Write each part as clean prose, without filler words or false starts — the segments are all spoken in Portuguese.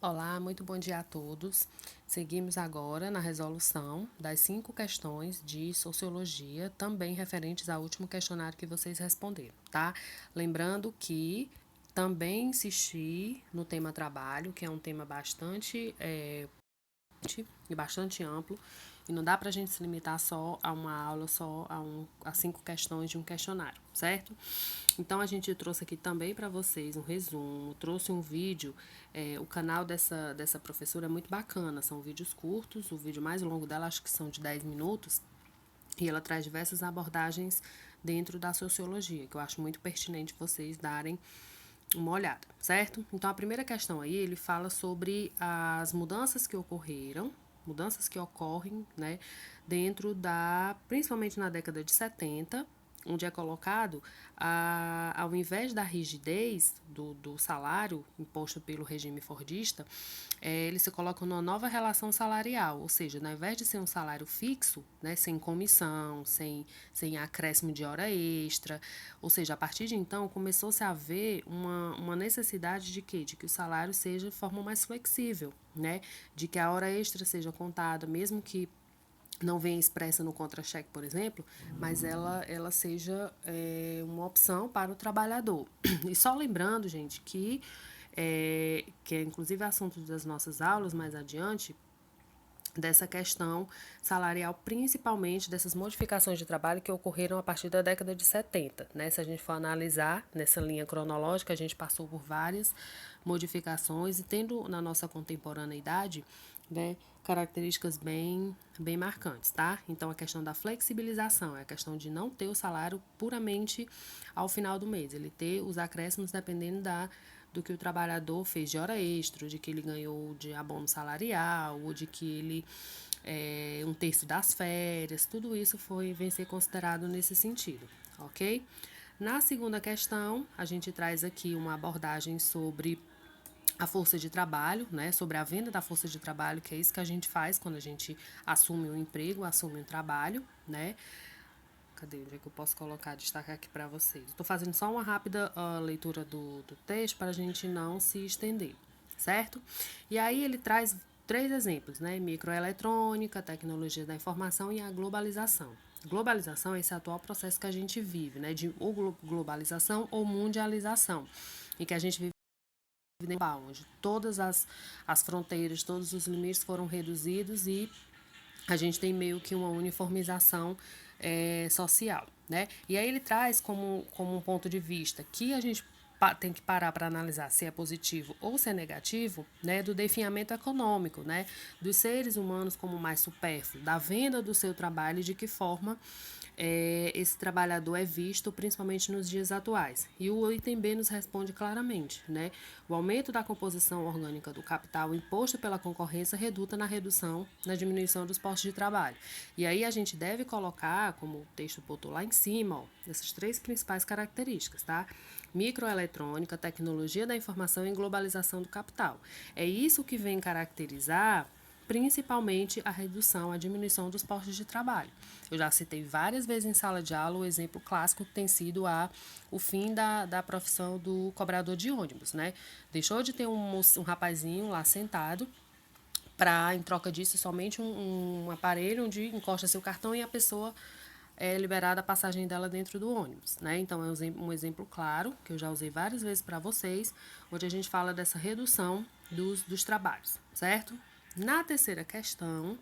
Olá, muito bom dia a todos. Seguimos agora na resolução das 5 questões de sociologia, também referentes ao último questionário que vocês responderam, tá? Lembrando que também insisti no tema trabalho, que é um tema bastante amplo, e não dá para a gente se limitar só a uma aula, a 5 questões de um questionário, certo? Então a gente trouxe aqui também para vocês um resumo, trouxe um vídeo. O canal dessa professora é muito bacana, são vídeos curtos, o vídeo mais longo dela acho que são de 10 minutos, e ela traz diversas abordagens dentro da sociologia, que eu acho muito pertinente vocês darem uma olhada, certo? Então a primeira questão aí, ele fala sobre as mudanças que ocorrem, né, principalmente na década de 70, onde é colocado, ao invés da rigidez do salário imposto pelo regime fordista, eles se colocam numa nova relação salarial, ou seja, ao invés de ser um salário fixo, né, sem comissão, sem acréscimo de hora extra, ou seja, a partir de então começou-se a haver uma necessidade de quê? De que o salário seja de forma mais flexível, né? De que a hora extra seja contada, mesmo que não venha expressa no contra-cheque, por exemplo, mas ela seja uma opção para o trabalhador. E só lembrando, gente, que é inclusive assunto das nossas aulas mais adiante, dessa questão salarial, principalmente dessas modificações de trabalho que ocorreram a partir da década de 70. Né? Se a gente for analisar nessa linha cronológica, a gente passou por várias modificações e tendo na nossa contemporaneidade, né, características bem marcantes, tá? Então, a questão da flexibilização é a questão de não ter o salário puramente ao final do mês, ele ter os acréscimos dependendo do que o trabalhador fez de hora extra, de que ele ganhou de abono salarial, ou de que ele um terço das férias, tudo isso vem ser considerado nesse sentido, ok? Na segunda questão, a gente traz aqui uma abordagem sobre a força de trabalho, né, sobre a venda da força de trabalho, que é isso que a gente faz quando a gente assume um emprego, assume um trabalho, né? Cadê? Onde é que eu posso colocar, destacar aqui para vocês? Estou fazendo só uma rápida leitura do texto para a gente não se estender, certo? E aí ele traz 3 exemplos, né? Microeletrônica, tecnologia da informação e a globalização. Globalização é esse atual processo que a gente vive, né? De ou globalização ou mundialização, em que a gente vive onde todas as fronteiras, todos os limites foram reduzidos e a gente tem meio que uma uniformização social, né? E aí ele traz como um ponto de vista que a gente tem que parar para analisar se é positivo ou se é negativo, né, do definhamento econômico, né, dos seres humanos como mais supérfluo, da venda do seu trabalho e de que forma esse trabalhador é visto, principalmente nos dias atuais. E o item B nos responde claramente, né? O aumento da composição orgânica do capital imposto pela concorrência reduta na diminuição dos postos de trabalho. E aí a gente deve colocar, como o texto botou lá em cima, ó, essas 3 principais características, tá? Microeletrônica, tecnologia da informação e globalização do capital. É isso que vem caracterizar principalmente a diminuição dos postos de trabalho. Eu já citei várias vezes em sala de aula o exemplo clássico que tem sido o fim da profissão do cobrador de ônibus, né? Deixou de ter um rapazinho lá sentado para, em troca disso, somente um aparelho onde encosta seu cartão e a pessoa é liberada a passagem dela dentro do ônibus, né? Então, é um exemplo claro, que eu já usei várias vezes para vocês, onde a gente fala dessa redução dos trabalhos, certo? Na terceira questão,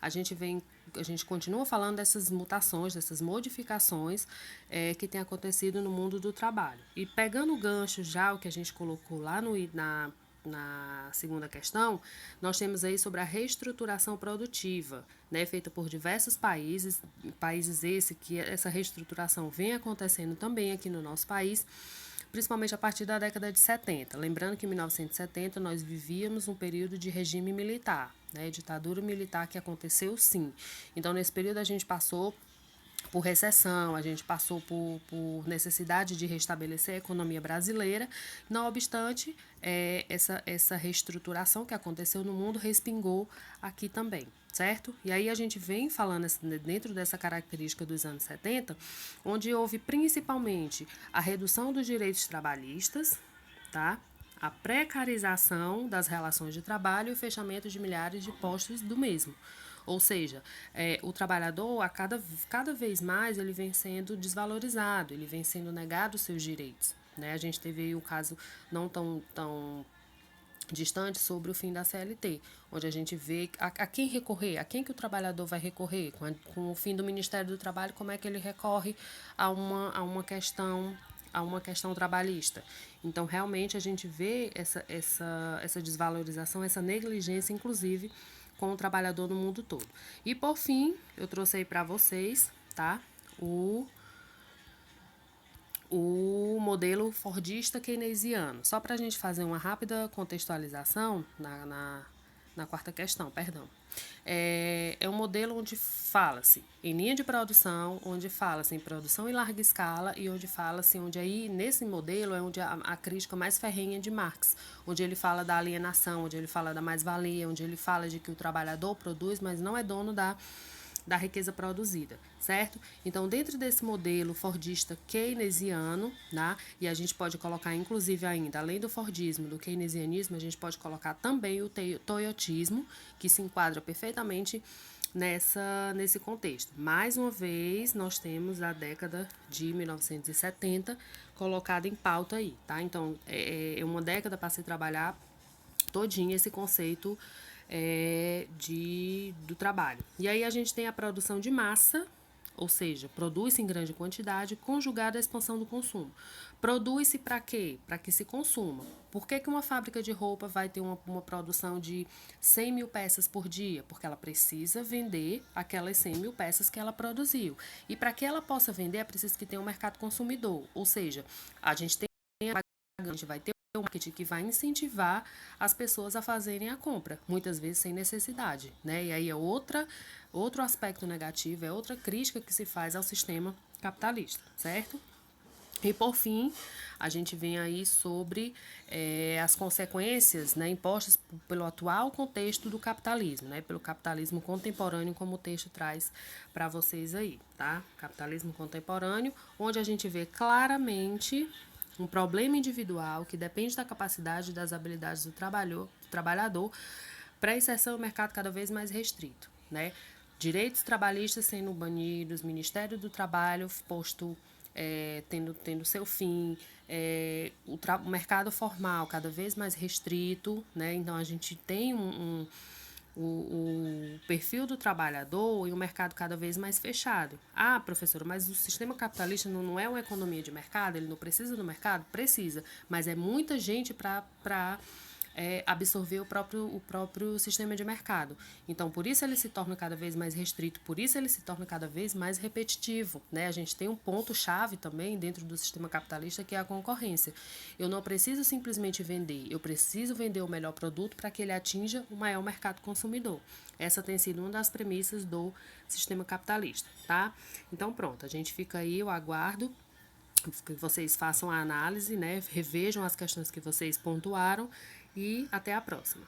a gente vem, a gente continua falando dessas mutações, dessas modificações que têm acontecido no mundo do trabalho. E pegando o gancho já, o que a gente colocou lá na segunda questão, nós temos aí sobre a reestruturação produtiva, né, feita por diversos países esse que essa reestruturação vem acontecendo também aqui no nosso país, principalmente a partir da década de 70. Lembrando que em 1970 nós vivíamos um período de regime militar, né, ditadura militar que aconteceu sim. Então, nesse período a gente passou por recessão, a gente passou por necessidade de restabelecer a economia brasileira. Não obstante, essa reestruturação que aconteceu no mundo respingou aqui também, certo? E aí a gente vem falando dentro dessa característica dos anos 70, onde houve principalmente a redução dos direitos trabalhistas, tá? a precarização das relações de trabalho e o fechamento de milhares de postos do mesmo. Ou seja, o trabalhador, cada vez mais, ele vem sendo desvalorizado, ele vem sendo negado os seus direitos. Né? A gente teve aí um caso não tão distante sobre o fim da CLT, onde a gente vê a quem recorrer, a quem que o trabalhador vai recorrer, com o fim do Ministério do Trabalho, como é que ele recorre a uma questão trabalhista. Então, realmente, a gente vê essa desvalorização, essa negligência, inclusive, com o trabalhador no mundo todo. E, por fim, eu trouxe aí para vocês, tá, o modelo fordista keynesiano. Só para a gente fazer uma rápida contextualização na quarta questão, perdão. É um modelo onde fala-se em linha de produção, onde fala-se em produção em larga escala e onde fala-se, onde aí nesse modelo é onde a crítica mais ferrenha de Marx, onde ele fala da alienação, onde ele fala da mais-valia, onde ele fala de que o trabalhador produz, mas não é dono da riqueza produzida, certo? Então, dentro desse modelo fordista keynesiano, né, e a gente pode colocar, inclusive, ainda, além do fordismo, do keynesianismo, a gente pode colocar também o toyotismo, que se enquadra perfeitamente nesse contexto. Mais uma vez, nós temos a década de 1970 colocada em pauta aí, tá? Então, é uma década para se trabalhar todinho esse conceito do trabalho. E aí a gente tem a produção de massa, ou seja, produz-se em grande quantidade, conjugada à expansão do consumo. Produz-se para quê? Para que se consuma. Por que uma fábrica de roupa vai ter uma produção de 100 mil peças por dia? Porque ela precisa vender aquelas 100 mil peças que ela produziu. E para que ela possa vender, é preciso que tenha um mercado consumidor. Ou seja, a gente vai ter um marketing que vai incentivar as pessoas a fazerem a compra, muitas vezes sem necessidade, né? E aí é outro aspecto negativo, é outra crítica que se faz ao sistema capitalista, certo? E por fim, a gente vem aí sobre as consequências, né, impostas pelo atual contexto do capitalismo, né, pelo capitalismo contemporâneo, como o texto traz para vocês aí, tá? Capitalismo contemporâneo, onde a gente vê claramente um problema individual que depende da capacidade e das habilidades do trabalhador para a inserção no mercado cada vez mais restrito, né? Direitos trabalhistas sendo banidos, Ministério do Trabalho posto tendo seu fim, o mercado formal cada vez mais restrito, né? Então a gente tem o perfil do trabalhador e o mercado cada vez mais fechado. Ah, professora, mas o sistema capitalista não é uma economia de mercado? Ele não precisa do mercado? Precisa, mas é muita gente para absorver o próprio sistema de mercado. Então, por isso ele se torna cada vez mais restrito, por isso ele se torna cada vez mais repetitivo. Né? A gente tem um ponto-chave também dentro do sistema capitalista que é a concorrência. Eu não preciso simplesmente vender, eu preciso vender o melhor produto para que ele atinja o maior mercado consumidor. Essa tem sido uma das premissas do sistema capitalista, tá? Então, pronto, a gente fica aí, eu aguardo que vocês façam a análise, né? Revejam as questões que vocês pontuaram e até a próxima.